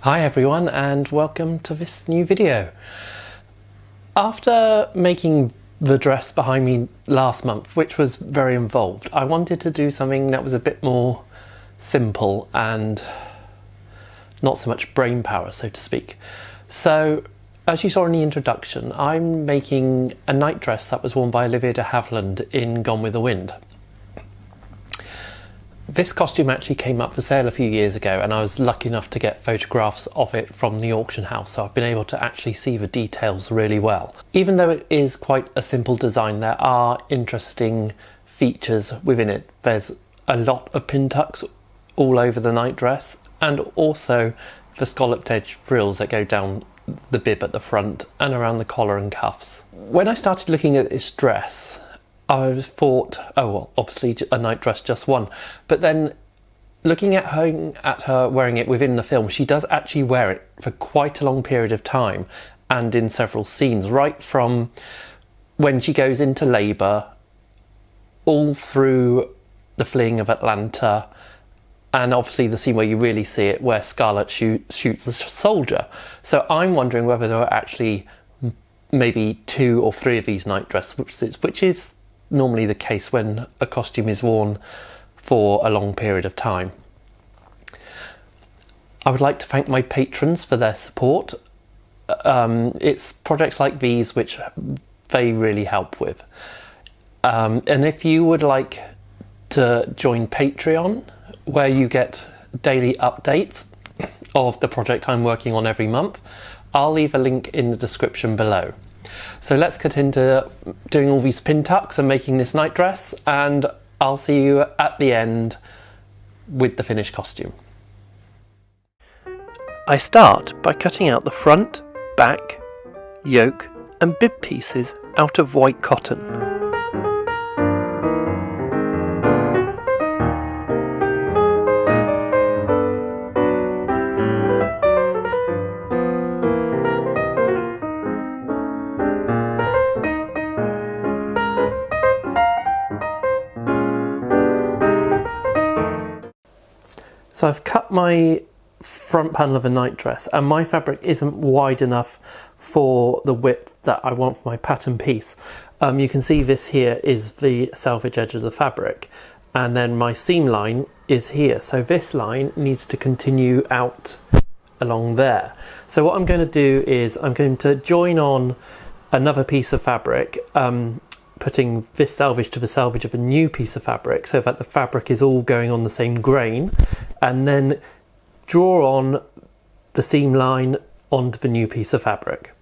Hi everyone and welcome to this new video. After making the dress behind me last month, which was very involved, I wanted to do something that was a bit more simple and not so much brain power, so to speak. So as you saw in the introduction, I'm making a nightdress that was worn by Olivia De Havilland in Gone with the Wind. This costume actually came up for sale a few years ago and I was lucky enough to get photographs of it from the auction house, so I've been able to actually see the details really well. Even though it is quite a simple design, there are interesting features within it. There's a lot of pin tucks all over the nightdress and also the scalloped edge frills that go down the bib at the front and around the collar and cuffs. When I started looking at this dress, I thought, oh well, obviously a nightdress, just one. But then looking at her wearing it within the film, she does actually wear it for quite a long period of time and in several scenes, right from when she goes into labour, all through the fleeing of Atlanta, and obviously the scene where you really see it, where Scarlett shoots the soldier. So I'm wondering whether there are actually maybe 2 or 3 of these nightdresses, which is normally the case when a costume is worn for a long period of time. I would like to thank my patrons for their support. It's projects like these which they really help with. And if you would like to join Patreon, where you get daily updates of the project I'm working on every month, I'll leave a link in the description below. So let's get into doing all these pin tucks and making this nightdress, and I'll see you at the end with the finished costume. I start by cutting out the front, back, yoke and bib pieces out of white cotton. So I've cut my front panel of a nightdress and my fabric isn't wide enough for the width that I want for my pattern piece. You can see this here is the selvage edge of the fabric, and then my seam line is here. So this line needs to continue out along there. So what I'm going to do is I'm going to join on another piece of fabric, putting this selvage to the selvage of a new piece of fabric so that the fabric is all going on the same grain, and then draw on the seam line onto the new piece of fabric.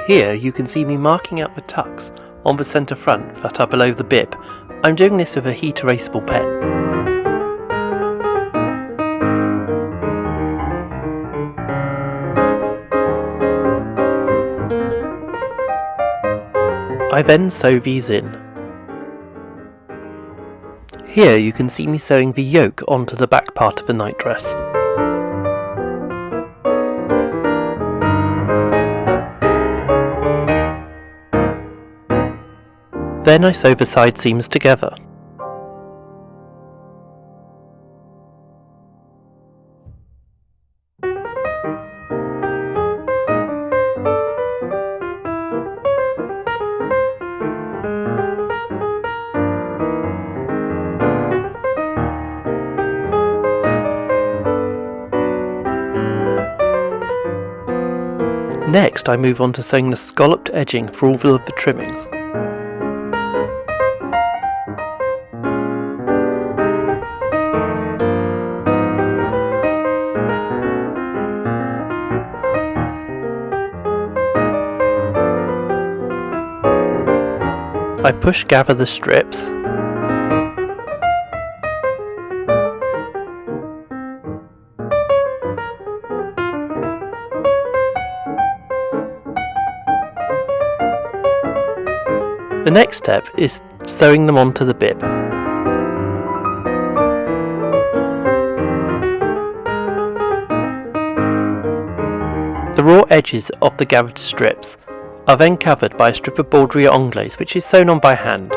Here you can see me marking out the tucks on the centre front that are below the bib. I'm doing this with a heat erasable pen. I then sew these in. Here you can see me sewing the yoke onto the back part of the nightdress. Then I sew the side seams together. Next I move on to sewing the scalloped edging for all of the trimmings. I push gather the strips. The next step is sewing them onto the bib. The raw edges of the gathered strips are then covered by a strip of broderie anglaise which is sewn on by hand.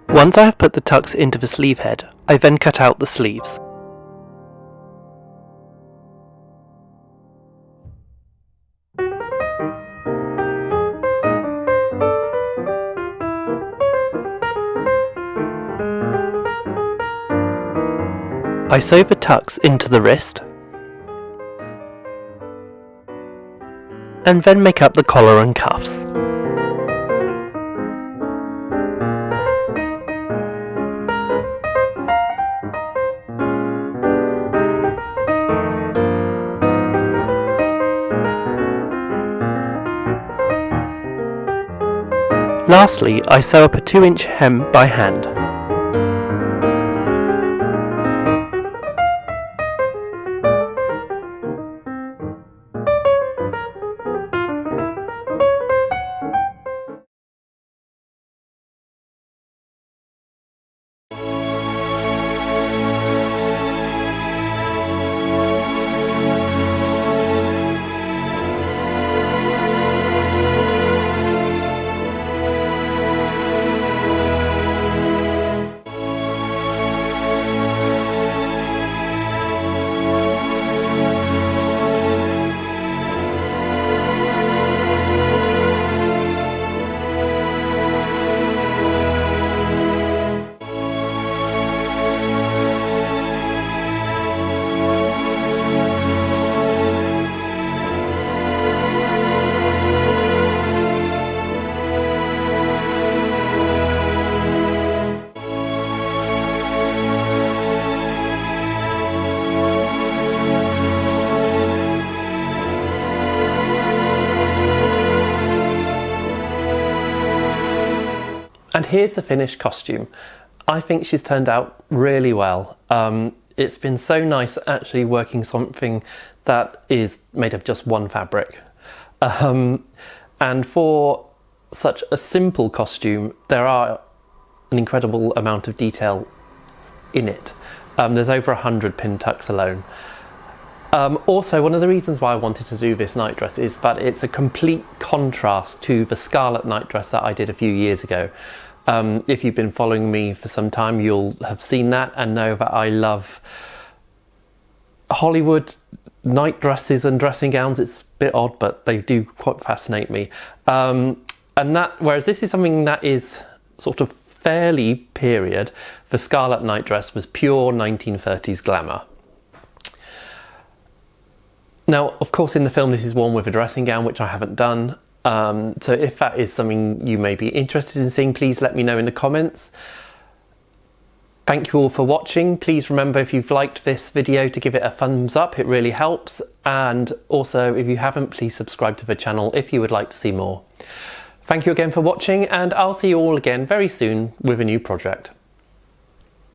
Once I have put the tucks into the sleeve head, I then cut out the sleeves. I sew the tucks into the wrist and then make up the collar and cuffs. Lastly, I sew up a 2-inch hem by hand. And here's the finished costume. I think she's turned out really well. It's been so nice actually working something that is made of just one fabric. And for such a simple costume, there are an incredible amount of detail in it. There's over 100 pin tucks alone. Also, one of the reasons why I wanted to do this nightdress is that it's a complete contrast to the scarlet nightdress that I did a few years ago. If you've been following me for some time, you'll have seen that and know that I love Hollywood nightdresses and dressing gowns. It's a bit odd, but they do quite fascinate me. Whereas this is something that is sort of fairly period. The scarlet nightdress was pure 1930s glamour. Now, of course, in the film, this is worn with a dressing gown, which I haven't done. So if that is something you may be interested in seeing, please let me know in the comments. Thank you all for watching. Please remember, if you've liked this video, to give it a thumbs up. It really helps. And also, if you haven't, please subscribe to the channel if you would like to see more. Thank you again for watching, and I'll see you all again very soon with a new project.